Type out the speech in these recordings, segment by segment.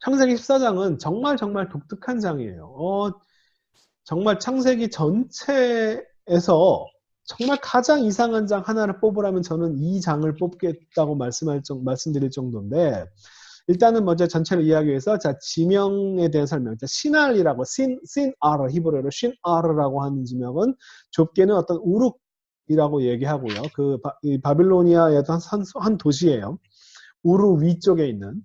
창세기 14장은 정말 정말 독특한 장이에요. 정말 창세기 전체에서 정말 가장 이상한 장 하나를 뽑으라면 저는 이 장을 뽑겠다고 말씀드릴 정도인데, 일단은 먼저 전체를 이해하기 위해서 자 지명에 대한 설명. 자, 시날이라고 신아르 히브리어로 신아르라고 하는 지명은 좁게는 어떤 우룩이라고 얘기하고요. 이 바빌로니아의 어떤 한 도시예요. 우르 위쪽에 있는.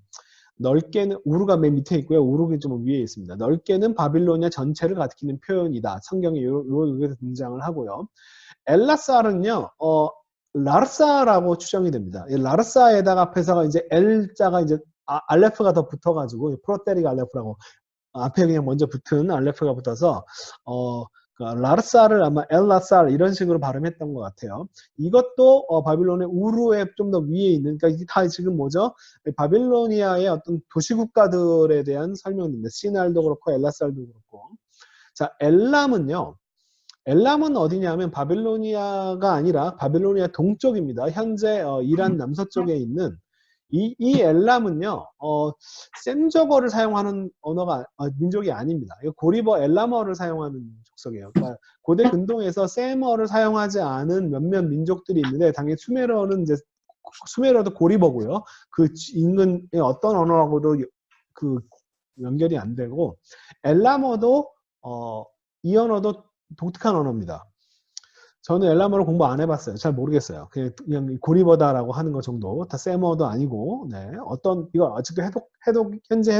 넓게는 우르가 맨 밑에 있고요. 우르가 좀 위에 있습니다. 넓게는 바빌로니아 전체를 가리키는 표현이다. 성경에 여기서 등장을 하고요. 엘라살은요, 라르사라고 추정이 됩니다. 이 라르사에다가 앞에서가 이제 L자가 이제 알레프가 더 붙어가지고 프로테릭 알레프라고 앞에 그냥 먼저 붙은 알레프가 붙어서 라르사를 아마 엘라살 이런 식으로 발음했던 것 같아요. 이것도 바빌론의 우르에 좀 더 위에 있는, 그러니까 이게 다 지금 뭐죠? 바빌로니아의 어떤 도시국가들에 대한 설명입니다. 시날도 그렇고 엘라살도 그렇고. 자, 엘람은 어디냐면 바빌로니아가 아니라 바빌로니아 동쪽입니다. 현재 이란 남서쪽에 있는 이 엘람은요, 셈저거를 사용하는 민족이 아닙니다. 고리버 엘람어를 사용하는 족속이에요. 그러니까 고대 근동에서 셈어를 사용하지 않은 몇몇 민족들이 있는데, 당연히 수메르어도 고리버고요. 그 인근의 어떤 언어하고도 그 연결이 안 되고, 엘람어도 이 언어도 독특한 언어입니다. 저는 엘람어를 공부 안 해봤어요. 잘 모르겠어요. 그냥 고리버다라고 하는 것 정도. 다 세머도 아니고, 네. 이거 아직도 현재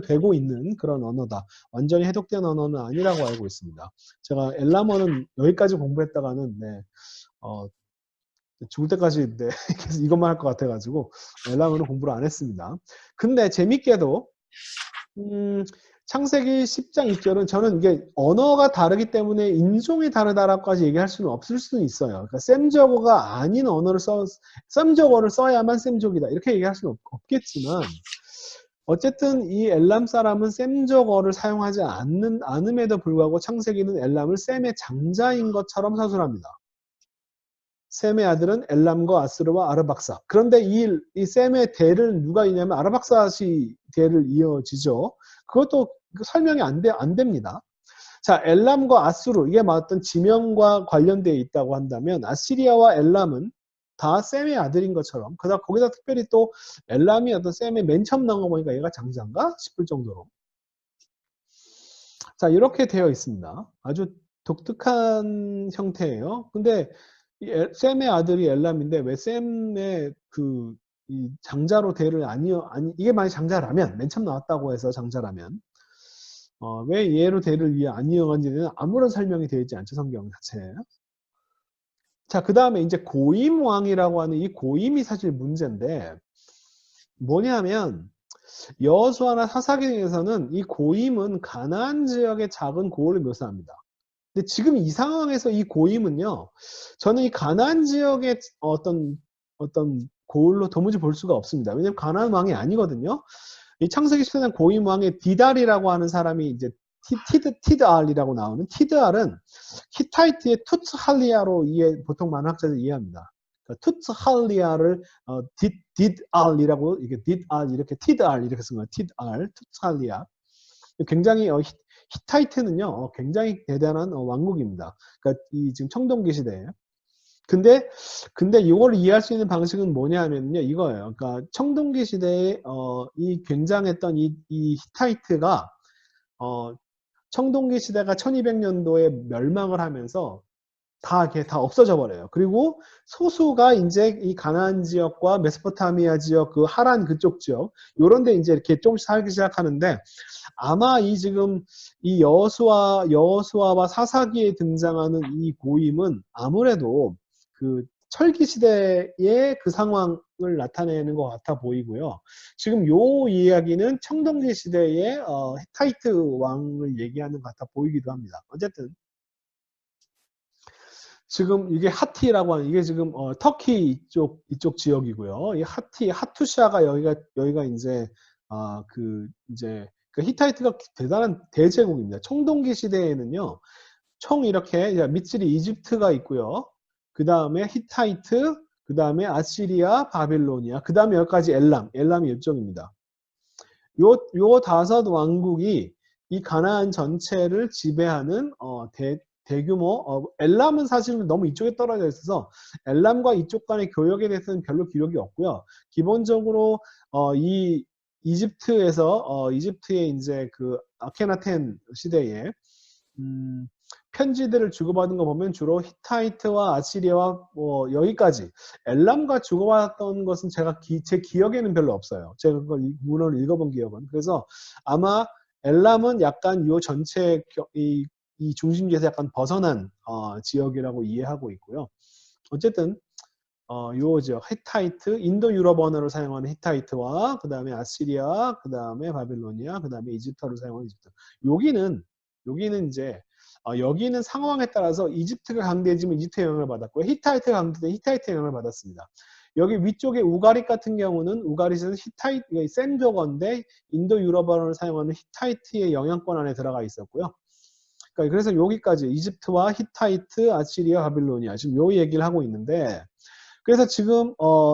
되고 있는 그런 언어다. 완전히 해독된 언어는 아니라고 알고 있습니다. 제가 엘람어는 여기까지 공부했다가는, 네, 죽을 때까지, 네, 계속 이것만 할 것 같아가지고, 엘람어는 공부를 안 했습니다. 근데 재밌게도, 창세기 10장 2절은 저는 이게 언어가 다르기 때문에 인종이 다르다라고까지 얘기할 수는 없을 수는 있어요. 그러니까 셈저거가 아닌 셈저거를 써야만 셈족이다. 이렇게 얘기할 수는 없겠지만, 어쨌든 이 엘람 사람은 셈저거를 사용하지 않음에도 불구하고 창세기는 엘람을 셈의 장자인 것처럼 서술합니다. 셈의 아들은 엘람과 아스르와 아르박사. 그런데 이 셈의 대를 누가 이냐면 아르박사시 대를 이어지죠. 그것도 설명이 안 됩니다. 자, 엘람과 아수르, 이게 어떤 지명과 관련되어 있다고 한다면 아시리아와 엘람은 다 셈의 아들인 것처럼, 거기다 특별히 또 엘람이 어떤 셈의 맨 처음 나온 거 보니까 얘가 장자인가 싶을 정도로. 자, 이렇게 되어 있습니다. 아주 독특한 형태예요. 근데 셈의 아들이 엘람인데 왜 셈의 이 장자로 대를 이게 만약 장자라면, 맨 처음 나왔다고 해서 장자라면, 왜 얘로 대를 위해 안 이어간지는 아무런 설명이 되어 있지 않죠, 성경 자체에. 자, 그 다음에 이제 고임왕이라고 하는 이 고임이 사실 문제인데, 뭐냐면, 여호수아나 사사기에서는 이 고임은 가나안 지역의 작은 고을을 묘사합니다. 근데 지금 이 상황에서 이 고임은요, 저는 이 가나안 지역의 어떤 고을로 도무지 볼 수가 없습니다. 왜냐면 가나안 왕이 아니거든요. 이 창세기 14장 고임 왕의 디달이라고 하는 사람이 이제 티드알이라고 나오는, 티드알은 히타이트의 투츠할리아로 보통 만학자들이 이해합니다. 그러니까 투츠할리아를 დიდ알이라고, 이게 დიდ알 이렇게 티드알 이렇게 쓴 거예요. 티드알, 투츠할리아. 굉장히 히타이트는요, 굉장히 대단한 왕국입니다. 그러니까 이 지금 청동기 시대에. 근데 이걸 이해할 수 있는 방식은 뭐냐 하면요, 이거예요. 그러니까 청동기 시대에 이 굉장했던 이 히타이트가 청동기 시대가 1200년도에 멸망을 하면서 다 없어져 버려요. 그리고 소수가 이제 이 가나안 지역과 메소포타미아 지역, 그 하란 그쪽 지역, 요런 데 이제 이렇게 조금씩 살기 시작하는데, 아마 지금 이 여호수아와 사사기에 등장하는 이 고임은 아무래도 그 철기 시대의 그 상황을 나타내는 것 같아 보이고요. 지금 요 이야기는 청동기 시대의 히타이트 왕을 얘기하는 것 같아 보이기도 합니다. 어쨌든 지금 이게 하티라고 하는, 이게 지금 터키 이쪽 지역이고요. 이 하투샤가 여기가 이제 그 히타이트가 대단한 대제국입니다. 청동기 시대에는요, 총 이렇게 미쓰리 이집트가 있고요. 그 다음에 히타이트, 그 다음에 아시리아, 바빌로니아, 그 다음에 여기까지 엘람이 이쪽입니다. 요 다섯 왕국이 이 가나안 전체를 지배하는 대규모 엘람은 사실은 너무 이쪽에 떨어져 있어서 엘람과 이쪽 간의 교역에 대해서는 별로 기록이 없고요. 기본적으로 이 이집트의 이제 그 아케나텐 시대에 편지들을 주고받은 거 보면 주로 히타이트와 아시리아와 뭐 여기까지 엘람과 주고받았던 것은 제 기억에는 별로 없어요. 제가 그걸 문헌을 읽어본 기억은. 그래서 아마 엘람은 약간 요 전체 이 중심지에서 약간 벗어난 지역이라고 이해하고 있고요. 어쨌든 요 지역 히타이트, 인도 유럽 언어를 사용하는 히타이트와 그 다음에 아시리아, 그 다음에 바빌로니아, 그 다음에 이집트어를 사용하는 이집트. 여기는 이제 여기는 상황에 따라서 이집트가 강대해지면 이집트의 영향을 받았고요. 히타이트가 강대되면 히타이트의 영향을 받았습니다. 여기 위쪽에 우가릿 같은 경우는 우가릿은 히타이트, 센저건데 인도 유럽 언어를 사용하는 히타이트의 영향권 안에 들어가 있었고요. 그래서 여기까지 이집트와 히타이트, 아시리아, 바빌로니아 지금 요 얘기를 하고 있는데 그래서 지금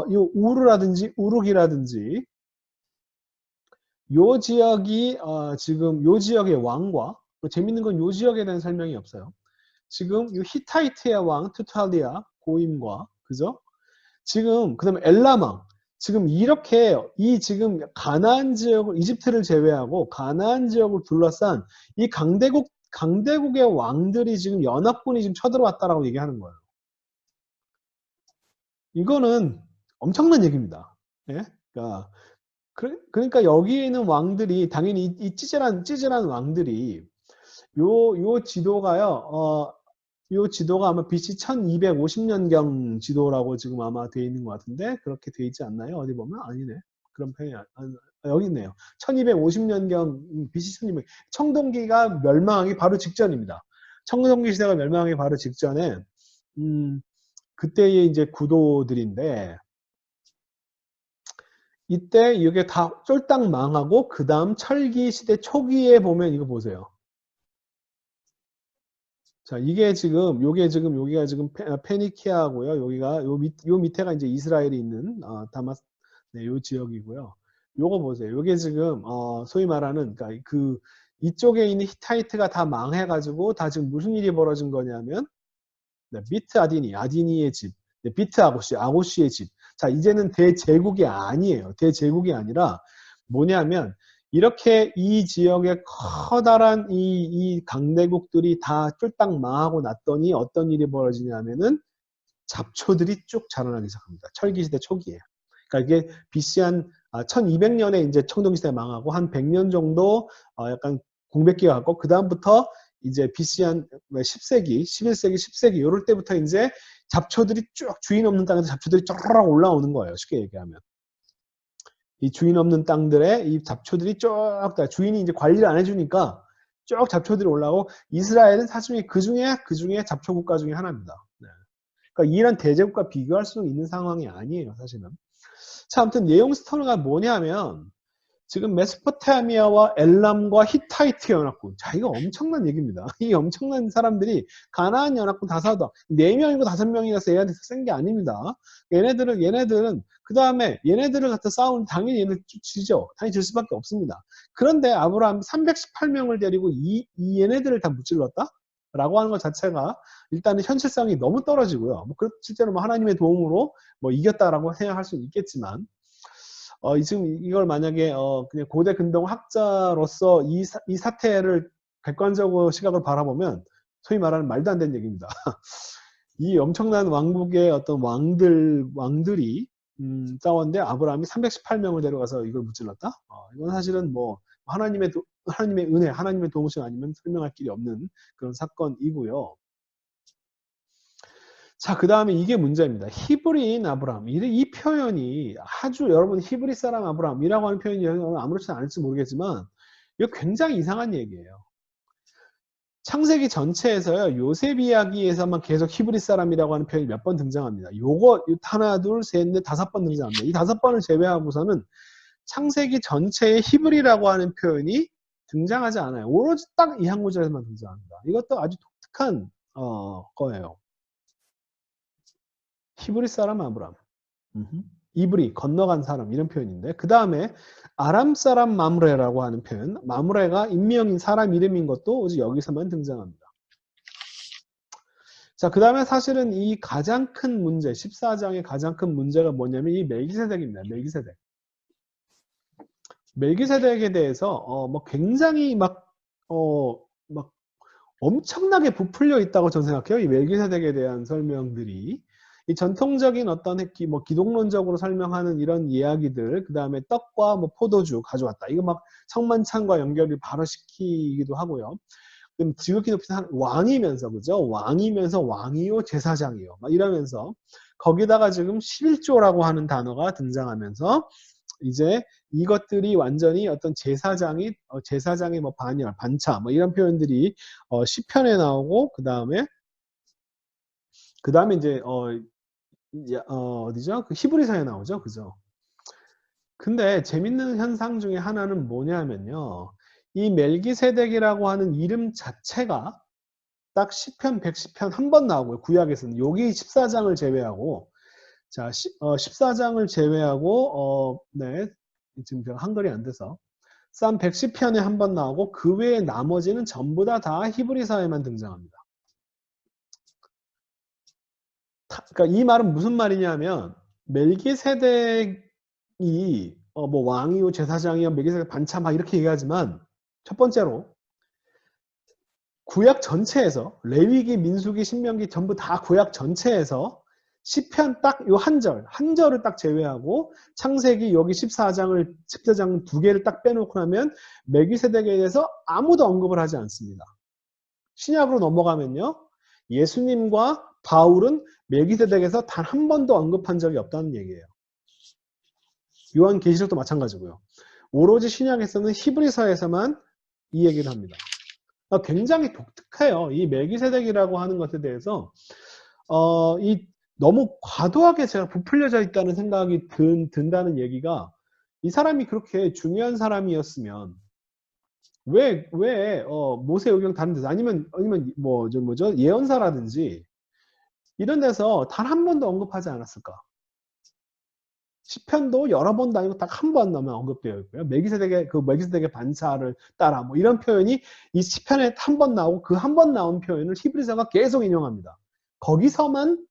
이 우르기라든지 요 지역이 지금 요 지역의 왕과 재밌는 건 요 지역에 대한 설명이 없어요. 지금 이 히타이트의 왕 투탈리아 고임과 그죠? 지금 그다음에 엘라망 지금 이렇게 이 지금 가나안 지역을 이집트를 제외하고 가나안 지역을 둘러싼 이 강대국의 왕들이 지금 연합군이 지금 쳐들어왔다라고 얘기하는 거예요. 이거는 엄청난 얘기입니다. 예? 그러니까 여기에 있는 왕들이 당연히 이 찌질한 왕들이 요 지도가요. 요 지도가 아마 BC 1250년경 지도라고 지금 아마 돼 있는 것 같은데 그렇게 돼 있지 않나요? 어디 보면 아니네. 그런 편이 여기 있네요. 1250년경 BC 1200 청동기가 멸망하기 바로 직전입니다. 청동기 시대가 멸망하기 바로 직전에 그때의 이제 구도들인데 이때 이게 다 쫄딱 망하고 그 다음 철기 시대 초기에 보면 이거 보세요. 자, 이게 지금 여기가 지금 페니키아고요. 여기가 요 밑에가 이제 이스라엘이 있는 다마스 네, 요 지역이고요. 요거 보세요. 요게 지금 소위 말하는 그러니까 그 이쪽에 있는 히타이트가 다 망해가지고 다 지금 무슨 일이 벌어진 거냐면 네, 비트 아디니의 집, 네, 비트 아고시의 집. 자, 이제는 대제국이 아니에요. 대제국이 아니라 뭐냐면 이렇게 이 지역의 커다란 이 강대국들이 다 쫄딱 망하고 났더니 어떤 일이 벌어지냐면은 잡초들이 쭉 자라나기 시작합니다. 철기시대 초기에. 그러니까 이게 BC 한 1200년에 이제 청동기시대 망하고 한 100년 정도 약간 공백기가 갔고 그 다음부터 이제 BC 한 10세기, 11세기, 10세기 이럴 때부터 이제 잡초들이 쭉 주인 없는 땅에서 잡초들이 쫙 올라오는 거예요. 쉽게 얘기하면. 이 주인 없는 땅들에 이 잡초들이 쭉 다 주인이 이제 관리를 안 해주니까 쭉 잡초들이 올라오고 이스라엘은 사실 그 중에 잡초 국가 중에 하나입니다. 네. 그러니까 이란 대제국과 비교할 수 있는 상황이 아니에요, 사실은. 자, 아무튼 내용 스토리가 뭐냐면 지금 메소포타미아와 엘람과 히타이트 연합군. 자, 이거 엄청난 얘기입니다. 이 엄청난 사람들이 가나안 연합군 다사다 4명이고 5명이라서 얘네들 센 게 아닙니다. 얘네들은 그 다음에 얘네들을 갖다 싸우는 당연히 얘네들 지죠. 당연히 질 수밖에 없습니다. 그런데 아브라함 318명을 데리고 얘네들을 다 무찔렀다? 라고 하는 것 자체가 일단은 현실성이 너무 떨어지고요. 뭐 실제로 뭐 하나님의 도움으로 뭐 이겼다라고 생각할 수는 있겠지만 지금 이걸 만약에 그냥 고대 근동 학자로서 이 사태를 객관적으로 시각을 바라보면 소위 말하는 말도 안 되는 얘기입니다. 이 엄청난 왕국의 어떤 왕들이 싸웠는데 아브라함이 318명을 데려가서 이걸 무찔렀다? 이건 사실은 뭐 하나님의 은혜, 하나님의 도우심 아니면 설명할 길이 없는 그런 사건이고요. 자, 그 다음에 이게 문제입니다. 히브리인 아브라함. 이 표현이 아주 여러분 히브리 사람 아브라함이라고 하는 표현이 아무렇지 않을지 모르겠지만 이거 굉장히 이상한 얘기예요. 창세기 전체에서요. 요셉 이야기에서만 계속 히브리 사람이라고 하는 표현이 몇 번 등장합니다. 요거 하나, 둘, 셋, 넷, 5번 등장합니다. 이 5번을 제외하고서는 창세기 전체에 히브리라고 하는 표현이 등장하지 않아요. 오로지 딱 이 한 구절에서만 등장합니다. 이것도 아주 독특한 거예요. 히브리 사람 아브라함. 이브리, 건너간 사람 이런 표현인데 그 다음에 아람 사람 마므레라고 하는 표현. 마므레가 인명인 사람 이름인 것도 오직 여기서만 등장합니다. 자, 그 다음에 사실은 이 가장 큰 문제, 14장의 가장 큰 문제가 뭐냐면 이 멜기세덱입니다. 멜기세덱. 멜기세덱에 대해서 뭐 굉장히 막 엄청나게 부풀려 있다고 저는 생각해요. 이 멜기세덱에 대한 설명들이. 이 전통적인 어떤 뭐 기독론적으로 설명하는 이런 이야기들, 그 다음에 떡과 뭐 포도주 가져왔다. 이거 막 성만찬과 연결을 바로 시키기도 하고요. 그럼 지극히 높은 왕이면서, 그죠? 왕이면서 왕이요, 제사장이요. 막 이러면서 거기다가 지금 11조라고 하는 단어가 등장하면서 이제 이것들이 완전히 어떤 제사장의 뭐 반열, 반차, 뭐 이런 표현들이 시편에 나오고 그 다음에 이제 어디죠? 그 히브리서에 나오죠, 그죠? 근데 재밌는 현상 중에 하나는 뭐냐면요, 이 멜기세덱이라고 하는 이름 자체가 딱 시편 110편 한 번 나오고요, 구약에서는 여기 14장을 제외하고. 자, 14장을 제외하고, 네, 지금 제가 한글이 안 돼서. 쌈 110편에 한 번 나오고, 그 외에 나머지는 전부 다 히브리서에만 등장합니다. 그러니까 이 말은 무슨 말이냐면, 멜기세덱이, 뭐 왕이요, 제사장이요, 멜기세덱 반차 막 이렇게 얘기하지만, 첫 번째로, 구약 전체에서, 레위기, 민수기, 신명기 전부 다 구약 전체에서 시편 딱 요 한 절을 딱 제외하고 창세기 여기 14장 두 개를 딱 빼놓고 나면 멜기세덱에 대해서 아무도 언급을 하지 않습니다. 신약으로 넘어가면요, 예수님과 바울은 멜기세덱에서 단 한 번도 언급한 적이 없다는 얘기예요. 요한계시록도 마찬가지고요. 오로지 신약에서는 히브리서에서만 이 얘기를 합니다. 굉장히 독특해요. 이 멜기세덱이라고 하는 것에 대해서 너무 과도하게 제가 부풀려져 있다는 생각이 든다는 얘기가, 이 사람이 그렇게 중요한 사람이었으면 왜 모세오경 다른 데서 아니면 뭐죠 예언사라든지 이런 데서 단 한 번도 언급하지 않았을까? 시편도 여러 번도 아니고 딱 한 번 넘어 언급되어 있고요. 멜기세덱의 반차를 따라 뭐 이런 표현이 이 시편에 한 번 나오고 그 한 번 나온 표현을 히브리서가 계속 인용합니다. 거기서만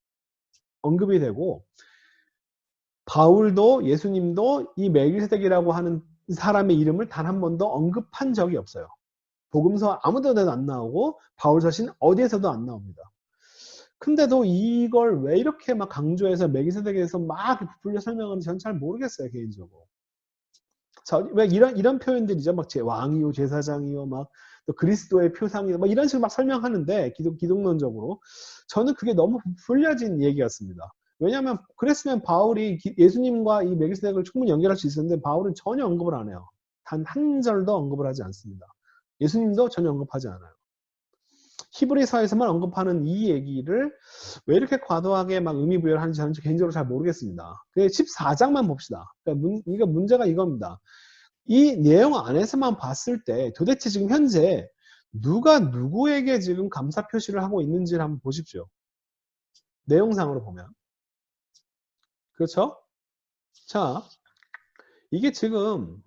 언급이 되고, 바울도 예수님도 이 멜기세덱이라고 하는 사람의 이름을 단 한 번도 언급한 적이 없어요. 복음서 아무 데도 안 나오고 바울 자신 어디에서도 안 나옵니다. 근데도 이걸 왜 이렇게 막 강조해서 멜기세덱에 대해서 막 부풀려 설명하는지 저는 잘 모르겠어요, 개인적으로. 자, 왜 이런 표현들이죠. 막 왕이요, 제사장이요, 막 또 그리스도의 표상이요, 막 이런 식으로 막 설명하는데 기독론적으로 저는 그게 너무 부풀려진 얘기였습니다. 왜냐하면 그랬으면 바울이 예수님과 이 멜기세덱을 충분히 연결할 수 있었는데 바울은 전혀 언급을 안 해요. 단 한 절도 언급을 하지 않습니다. 예수님도 전혀 언급하지 않아요. 히브리서에서만 언급하는 이 얘기를 왜 이렇게 과도하게 막 의미부여를 하는지 저는 개인적으로 잘 모르겠습니다. 14장만 봅시다. 그러니까 문제가 이겁니다. 이 내용 안에서만 봤을 때 도대체 지금 현재 누가 누구에게 지금 감사 표시를 하고 있는지를 한번 보십시오. 내용상으로 보면. 그렇죠? 자, 이게 지금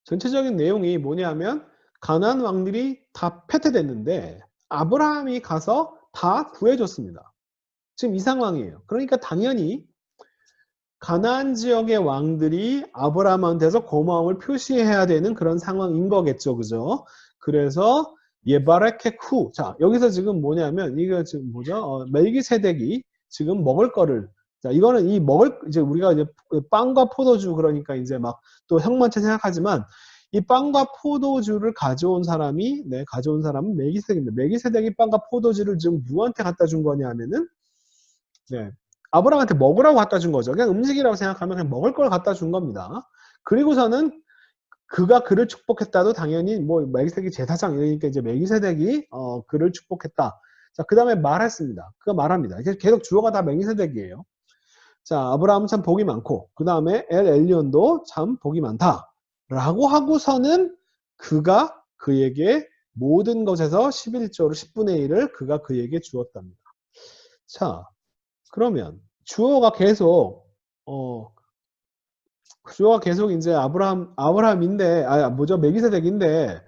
전체적인 내용이 뭐냐면 가나안 왕들이 다 패퇴됐는데 아브라함이 가서 다 구해줬습니다. 지금 이 상황이에요. 그러니까 당연히 가나안 지역의 왕들이 아브라함한테서 고마움을 표시해야 되는 그런 상황인 거겠죠. 그죠? 그래서 예바레케쿠. 자, 여기서 지금 뭐냐면 이거 지금 뭐죠? 멜기세덱이 지금 먹을 거를, 자, 이거는 이제 우리가 이제 빵과 포도주, 그러니까 이제 막 또 형만체 생각하지만 이 빵과 포도주를 가져온 사람은 멜기세덱입니다. 멜기세덱이 빵과 포도주를 지금 누구한테 갖다 준 거냐면은, 네, 아브라함한테 먹으라고 갖다 준 거죠. 그냥 음식이라고 생각하면 그냥 먹을 걸 갖다 준 겁니다. 그리고서는 그가 그를 축복했다도 당연히 뭐 멜기세덱이 제사장 이러니까 이제 멜기세덱이 그를 축복했다. 자, 그 다음에 말했습니다. 그가 말합니다. 계속 주어가 다 멜기세덱이에요. 자, 아브라함은 참 복이 많고 그 다음에 엘리온도 참 복이 많다 라고 하고서는 그가 그에게 모든 것에서 11조로 10분의 1을 그가 그에게 주었답니다. 자, 그러면 주어가 계속 어, 주어가 계속 이제 아브라함인데, 멜기세덱인데,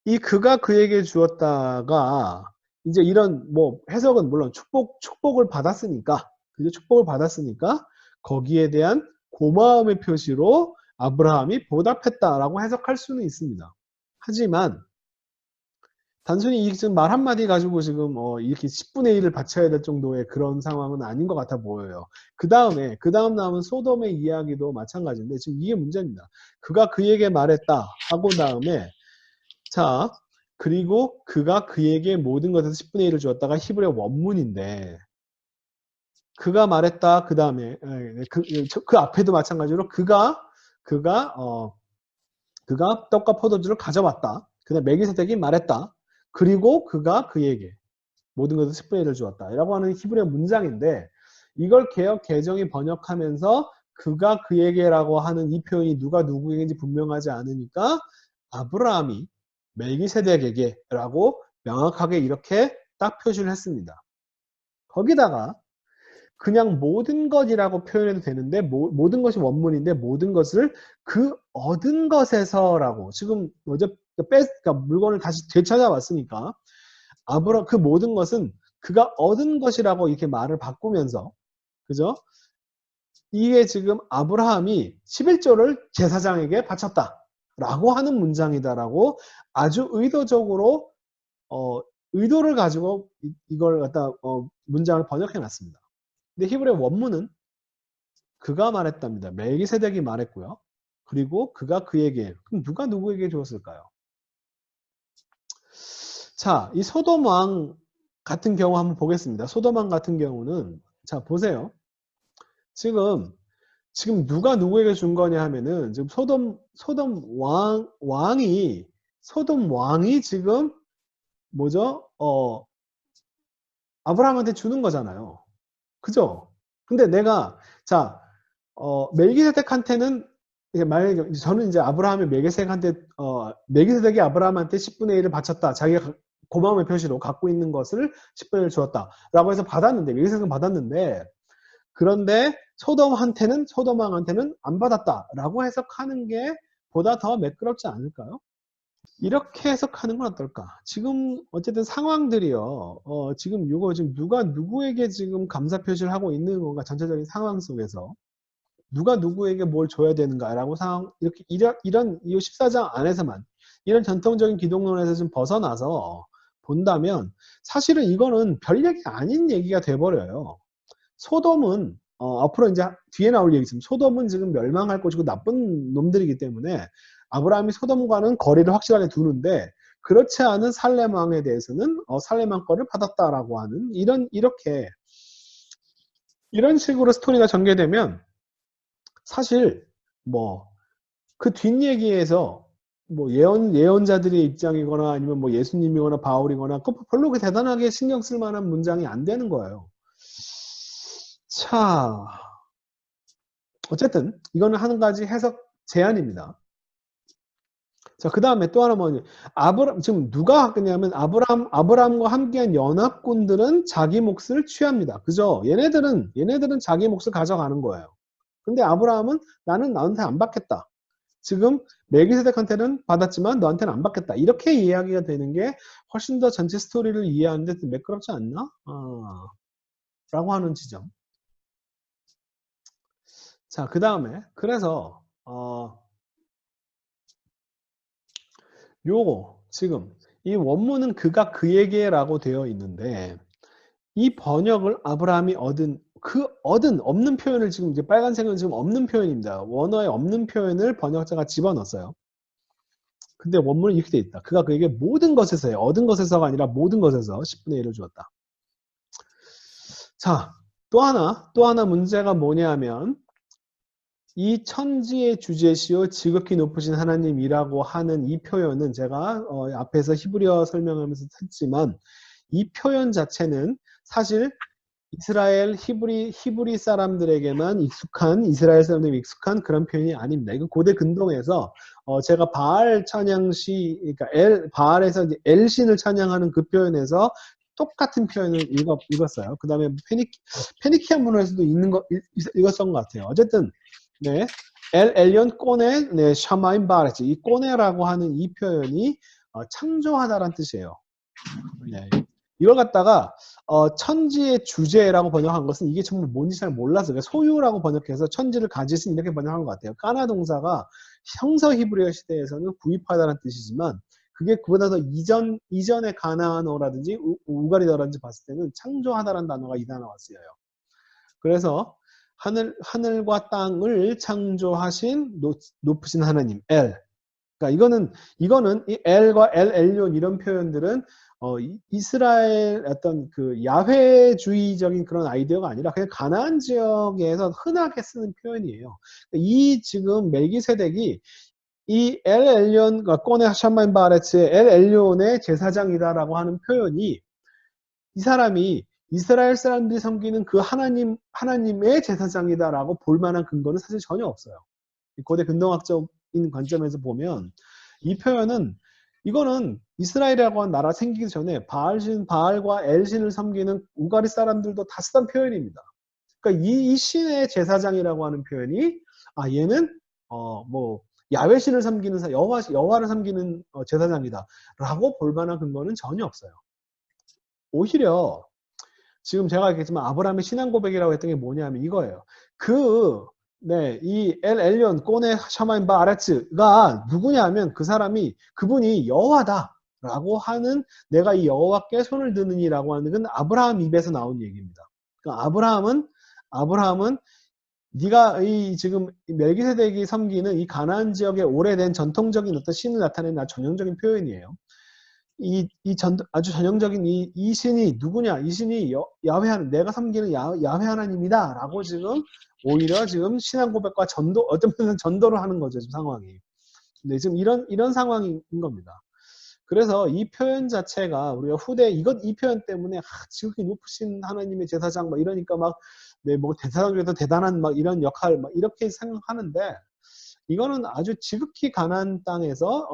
이 그가 그에게 주었다가, 이제 이런 뭐 해석은 물론 축복을 받았으니까, 그죠? 축복을 받았으니까, 거기에 대한 고마움의 표시로 아브라함이 보답했다라고 해석할 수는 있습니다. 하지만, 단순히 이 지금 말 한마디 가지고 지금 이렇게 10분의 1을 바쳐야 될 정도의 그런 상황은 아닌 것 같아 보여요. 그 다음 나오는 소돔의 이야기도 마찬가지인데 지금 이게 문제입니다. 그가 그에게 말했다 하고 다음에 자 그리고 그가 그에게 모든 것에서 10분의 1을 주었다가 히브리 원문인데 그가 말했다 그 다음에 그 앞에도 마찬가지로 그가 떡과 포도주를 가져왔다. 그다음 멜기세덱이 말했다. 그리고 그가 그에게 모든 것을 10분의 1을 주었다. 라고 하는 히브리 문장인데 이걸 개역 개정이 번역하면서 그가 그에게라고 하는 이 표현이 누가 누구에게인지 분명하지 않으니까 아브라함이 멜기세덱에게 라고 명확하게 이렇게 딱 표시를 했습니다. 거기다가 그냥 모든 것이라고 표현해도 되는데 모든 것이 원문인데 모든 것을 그 얻은 것에서라고 지금 그러니까 물건을 다시 되찾아왔으니까 그 모든 것은 그가 얻은 것이라고 이렇게 말을 바꾸면서 그죠? 이게 지금 아브라함이 11조를 제사장에게 바쳤다 라고 하는 문장이다라고 아주 의도적으로 의도를 가지고 이걸 갖다 문장을 번역해 놨습니다. 근데 히브리 원문은 그가 말했답니다. 멜기세덱이 말했고요. 그리고 그가 그에게 그럼 누가 누구에게 주었을까요? 자, 이 소돔 왕 같은 경우 한번 보겠습니다. 소돔 왕 같은 경우는 자 보세요. 지금 누가 누구에게 준 거냐 하면은 지금 소돔 왕이 지금 뭐죠? 아브라함한테 주는 거잖아요. 그죠? 근데 내가 자 멜기세덱한테는 만약에 저는 이제 아브라함이 멜기세덱이 아브라함한테 10분의 1을 바쳤다. 자기가 고마움의 표시로 갖고 있는 것을 10분의 1을 주었다. 라고 해서 멜기세덱은 받았는데 그런데 소돔 왕한테는 안 받았다. 라고 해석하는 게 보다 더 매끄럽지 않을까요? 이렇게 해석하는 건 어떨까? 지금 어쨌든 상황들이요. 지금 누가 누구에게 지금 감사 표시를 하고 있는 건가 전체적인 상황 속에서 누가 누구에게 뭘 줘야 되는가라고 이렇게 이런 이 14장 안에서만 이런 전통적인 기독론에서 좀 벗어나서 본다면 사실은 이거는 별 얘기 아닌 얘기가 돼버려요. 소돔은 앞으로 이제 뒤에 나올 얘기 있습니다. 소돔은 지금 멸망할 것이고 나쁜 놈들이기 때문에 아브라함이 소돔과는 거리를 확실하게 두는데 그렇지 않은 살렘 왕에 대해서는 살렘 왕 거를 받았다라고 하는 이런 식으로 스토리가 전개되면 사실 뭐 그 뒷얘기에서 뭐 예언자들의 입장이거나 아니면 뭐 예수님이거나 바울이거나 별로 그렇게 대단하게 신경 쓸 만한 문장이 안 되는 거예요. 자, 어쨌든 이거는 한 가지 해석 제안입니다. 자, 그 다음에 또 하나 뭐냐. 지금 누가 하겠냐면 아브라함과 함께한 연합군들은 자기 몫을 취합니다. 그죠? 얘네들은 자기 몫을 가져가는 거예요. 근데 아브라함은 나는 나한테 안 받겠다. 지금 멜기세덱한테는 받았지만 너한테는 안 받겠다. 이렇게 이야기가 되는 게 훨씬 더 전체 스토리를 이해하는데 매끄럽지 않나? 라고 하는 지점. 자, 그 다음에 그래서 요거 지금 이 원문은 그가 그에게라고 되어 있는데 이 번역을 아브라함이 없는 표현을 지금 이제 빨간색은 지금 없는 표현입니다. 원어에 없는 표현을 번역자가 집어넣었어요. 근데 원문은 이렇게 돼 있다. 그가 그에게 모든 것에서요. 얻은 것에서가 아니라 모든 것에서 10분의 1을 주었다. 자, 또 하나 문제가 뭐냐면 이 천지의 주제시요 지극히 높으신 하나님이라고 하는 이 표현은 제가 앞에서 히브리어 설명하면서 했지만 이 표현 자체는 사실 히브리 사람들에게만 이스라엘 사람들에게 익숙한 그런 표현이 아닙니다. 이거 고대 근동에서 제가 바알 찬양시, 그러니까 바알에서 이제 엘신을 찬양하는 그 표현에서 똑같은 표현을 읽었어요. 그 다음에 페니키안 문화에서도 읽었던 것 같아요. 어쨌든 네, 엘 엘리온 꼬네 네, 샤마인 바레츠 이 꼬네라고 하는 이 표현이 창조하다란 뜻이에요. 네. 이걸 갖다가 천지의 주제라고 번역한 것은 이게 정말 뭔지 잘 몰라서 소유라고 번역해서 천지를 가지신 이렇게 번역한 것 같아요. 까나 동사가 형서 히브리어 시대에서는 구입하다는 뜻이지만 그게 그보다 더 이전의 가나안어라든지 우가리어라든지 봤을 때는 창조하다라는 단어가 이 단어가 쓰여요. 그래서 하늘과 땅을 창조하신 높으신 하나님 엘. 그러니까 이거는 이 엘과 엘 엘리온 이런 표현들은 이스라엘 어떤 그 야훼주의적인 그런 아이디어가 아니라 그냥 가나안 지역에서 흔하게 쓰는 표현이에요. 이 지금 멜기세덱이 이 엘 엘리온, 꼬네 샤마인 바레츠의 엘 엘리온의 제사장이다라고 하는 표현이 이 사람이 이스라엘 사람들이 섬기는 그 하나님의 제사장이다라고 볼 만한 근거는 사실 전혀 없어요. 고대 근동학적인 관점에서 보면 이 표현은 이거는 이스라엘이라고 하는 나라 생기기 전에 바알과 엘신을 섬기는 우가리 사람들도 다 쓰던 표현입니다. 그러니까 이 신의 제사장이라고 하는 표현이 얘는 뭐 야훼신을 섬기는 여호와를 섬기는 제사장이다라고 볼 만한 근거는 전혀 없어요. 오히려 지금 제가 얘기했지만 아브라함의 신앙 고백이라고 했던 게 뭐냐면 이거예요. 이 엘 엘리온 꼬네 샤마인 바아레츠가 누구냐면 그분이 여호와다라고 하는 내가 이 여호와께 손을 드느니라고 하는 건 아브라함 입에서 나온 얘기입니다. 그러니까 아브라함은 네가 지금 멜기세덱이 섬기는 이 가나안 지역의 오래된 전통적인 어떤 신을 나타내는 아주 전형적인 표현이에요. 아주 전형적인 이 신이 누구냐? 이 신이 내가 섬기는 야훼 하나님이다. 라고 지금 오히려 지금 신앙 고백과 어떤 면에서는 전도를 하는 거죠. 지금 상황이. 네, 지금 이런 상황인 겁니다. 그래서 이 표현 자체가 우리가 이 표현 때문에 지극히 높으신 하나님의 제사장 이러니까 제사장 중에서 대단한 이런 역할 이렇게 생각하는데 이거는 아주 지극히 가나안 땅에서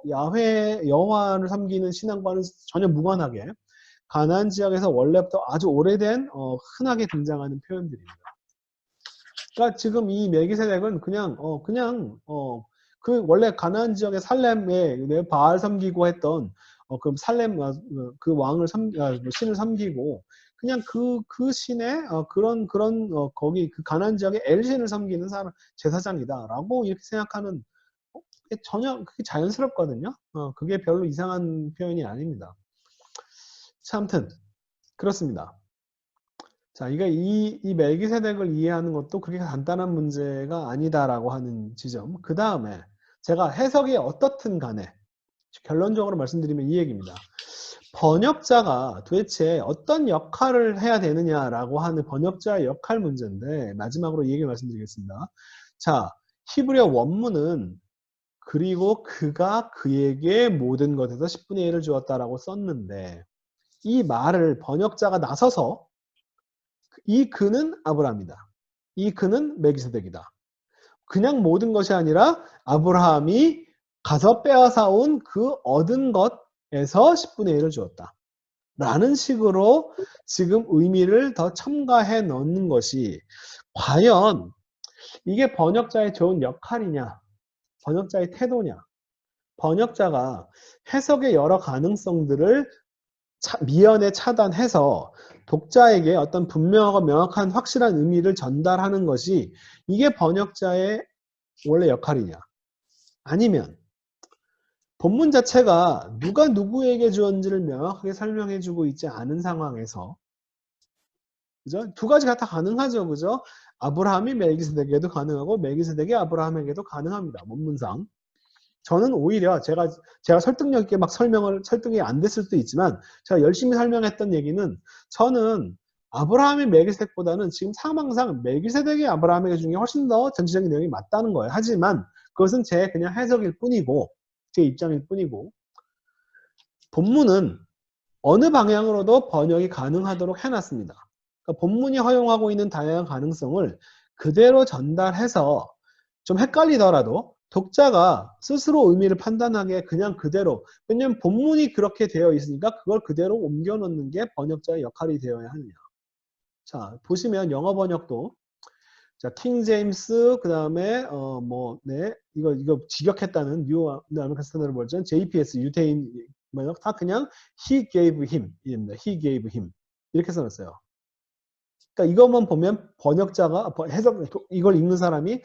여호와를 섬기는 신앙과는 전혀 무관하게 가나안 지역에서 원래부터 아주 오래된 흔하게 등장하는 표현들입니다. 그러니까 지금 이 멜기세덱은 그 원래 가나안 지역의 살렘에 바알 섬기고 했던 그 살렘 그 왕을 신을 섬기고 그냥 그 신의 거기 그 가나안 지역의 엘신을 섬기는 제사장이다라고 이렇게 생각하는 전혀 그게 자연스럽거든요. 그게 별로 이상한 표현이 아닙니다. 자, 아무튼 그렇습니다. 자, 이 멜기세덱을 이해하는 것도 그렇게 간단한 문제가 아니다라고 하는 지점. 그 다음에 제가 해석이 어떻든 간에 결론적으로 말씀드리면 이 얘기입니다. 번역자가 도대체 어떤 역할을 해야 되느냐라고 하는 번역자의 역할 문제인데 마지막으로 이 얘기를 말씀드리겠습니다. 자, 히브리어 원문은 그리고 그가 그에게 모든 것에서 10분의 1을 주었다라고 썼는데 이 말을 번역자가 나서서 이 그는 아브라함이다. 이 그는 멜기세덱이다. 그냥 모든 것이 아니라 아브라함이 가서 빼앗아온 그 얻은 것에서 10분의 1을 주었다. 라는 식으로 지금 의미를 더 첨가해 넣는 것이 과연 이게 번역자의 좋은 역할이냐, 번역자의 태도냐, 번역자가 해석의 여러 가능성들을 미연에 차단해서 독자에게 어떤 분명하고 명확한 확실한 의미를 전달하는 것이 이게 번역자의 원래 역할이냐, 아니면 본문 자체가 누가 누구에게 주었는지를 명확하게 설명해주고 있지 않은 상황에서 그죠? 두 가지가 다 가능하죠, 그죠? 아브라함이 멜기세덱에게도 가능하고 멜기세덱이 아브라함에게도 가능합니다. 원문상. 저는 오히려 제가 설득력 있게 설득이 안 됐을 수도 있지만 제가 열심히 설명했던 얘기는 저는 아브라함의 멜기세덱보다는 지금 상황상 멜기세덱이 아브라함에게 준 게 훨씬 더 전체적인 내용이 맞다는 거예요. 하지만 그것은 제 그냥 해석일 뿐이고 제 입장일 뿐이고 본문은 어느 방향으로도 번역이 가능하도록 해놨습니다. 그러니까 본문이 허용하고 있는 다양한 가능성을 그대로 전달해서 좀 헷갈리더라도 독자가 스스로 의미를 판단하기에 그냥 그대로, 왜냐면 본문이 그렇게 되어 있으니까 그걸 그대로 옮겨 놓는 게 번역자의 역할이 되어야 하느냐. 자, 보시면 영어 번역도 자, 킹 제임스 그다음에 네. 이거 직역했다는 뉴 아메리칸 스탠다드 버전, JPS 유태인 번역 다 그냥 he gave him 입니다. he gave him. 이렇게 써 놨어요. 그러니까 이것만 보면 번역자가 해석 이걸 읽는 사람이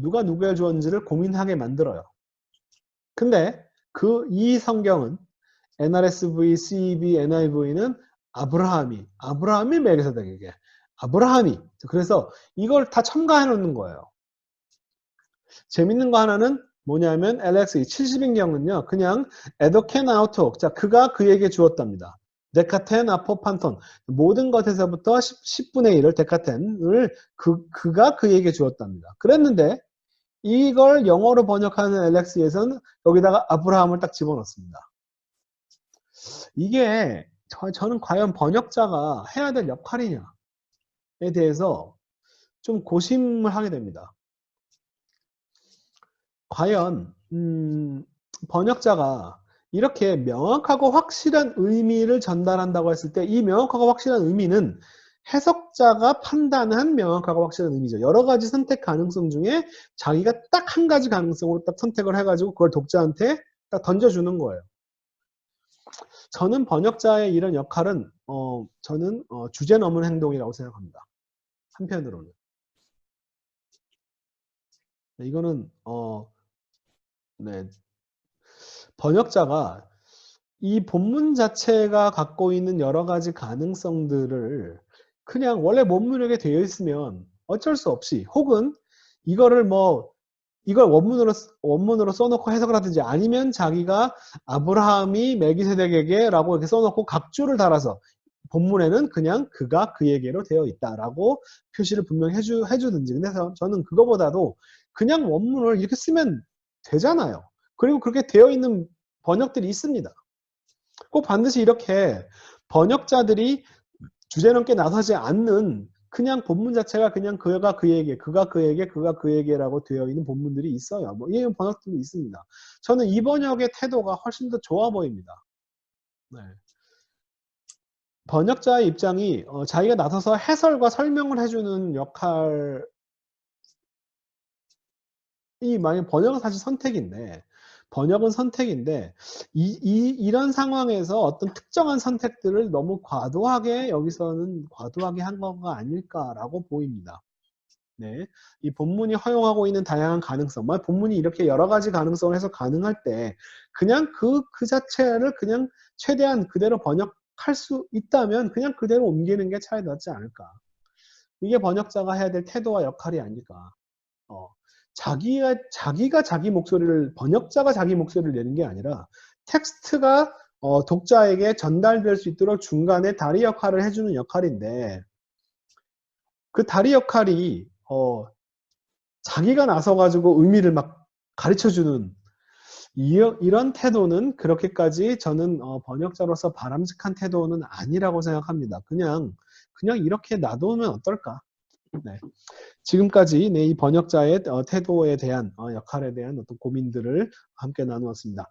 누가 누구의 주었는지를 고민하게 만들어요. 근데 이 성경은 NRSV, CEV, NIV는 아브라함이 멜기세덱에게 아브라함이 그래서 이걸 다 첨가해 놓는 거예요. 재밌는 거 하나는 뭐냐면 LXE 70인경은요. 그냥 에더켄 아우톡 자 그가 그에게 주었답니다. 데카텐 아포판톤 모든 것에서부터 10분의 1을 데카텐을 그가 그에게 주었답니다. 그랬는데 이걸 영어로 번역하는 LX에서는 여기다가 아브라함을 딱 집어넣습니다. 이게 저는 과연 번역자가 해야 될 역할이냐에 대해서 좀 고심을 하게 됩니다. 과연 번역자가 이렇게 명확하고 확실한 의미를 전달한다고 했을 때 이 명확하고 확실한 의미는 해석자가 판단한 명확하고 확실한 의미죠. 여러 가지 선택 가능성 중에 자기가 딱 한 가지 가능성으로 딱 선택을 해가지고 그걸 독자한테 딱 던져주는 거예요. 저는 번역자의 이런 역할은 저는 주제 넘은 행동이라고 생각합니다. 한편으로는. 이거는 네. 번역자가 이 본문 자체가 갖고 있는 여러 가지 가능성들을 그냥 원래 본문에 되어 있으면 어쩔 수 없이 혹은 이거를 이걸 원문으로 써놓고 해석을 하든지 아니면 자기가 아브라함이 멜기세덱에게 라고 이렇게 써놓고 각주를 달아서 본문에는 그냥 그가 그에게로 되어 있다라고 표시를 분명히 해주든지. 근데 저는 그거보다도 그냥 원문을 이렇게 쓰면 되잖아요. 그리고 그렇게 되어 있는 번역들이 있습니다. 꼭 반드시 이렇게 번역자들이 주제 넘게 나서지 않는 그냥 본문 자체가 그냥 그가 그에게라고 되어 있는 본문들이 있어요. 이런 번역들이 있습니다. 저는 이 번역의 태도가 훨씬 더 좋아 보입니다. 네. 번역자의 입장이 자기가 나서서 해설과 설명을 해주는 역할이 만약 번역은 사실 선택인데 이런 상황에서 어떤 특정한 선택들을 너무 여기서는 과도하게 한 건가 아닐까라고 보입니다. 네, 이 본문이 허용하고 있는 다양한 가능성, 본문이 이렇게 여러 가지 가능성을 해서 가능할 때 그냥 그 자체를 그냥 최대한 그대로 번역할 수 있다면 그냥 그대로 옮기는 게 차라리 낫지 않을까. 이게 번역자가 해야 될 태도와 역할이 아닐까. 자기가 자기 목소리를 번역자가 자기 목소리를 내는 게 아니라 텍스트가 독자에게 전달될 수 있도록 중간에 다리 역할을 해주는 역할인데 그 다리 역할이 자기가 나서가지고 의미를 막 가르쳐주는 이런 태도는 그렇게까지 저는 번역자로서 바람직한 태도는 아니라고 생각합니다. 그냥 이렇게 놔두면 어떨까? 네. 지금까지 이 번역자의 태도에 대한 역할에 대한 어떤 고민들을 함께 나누었습니다.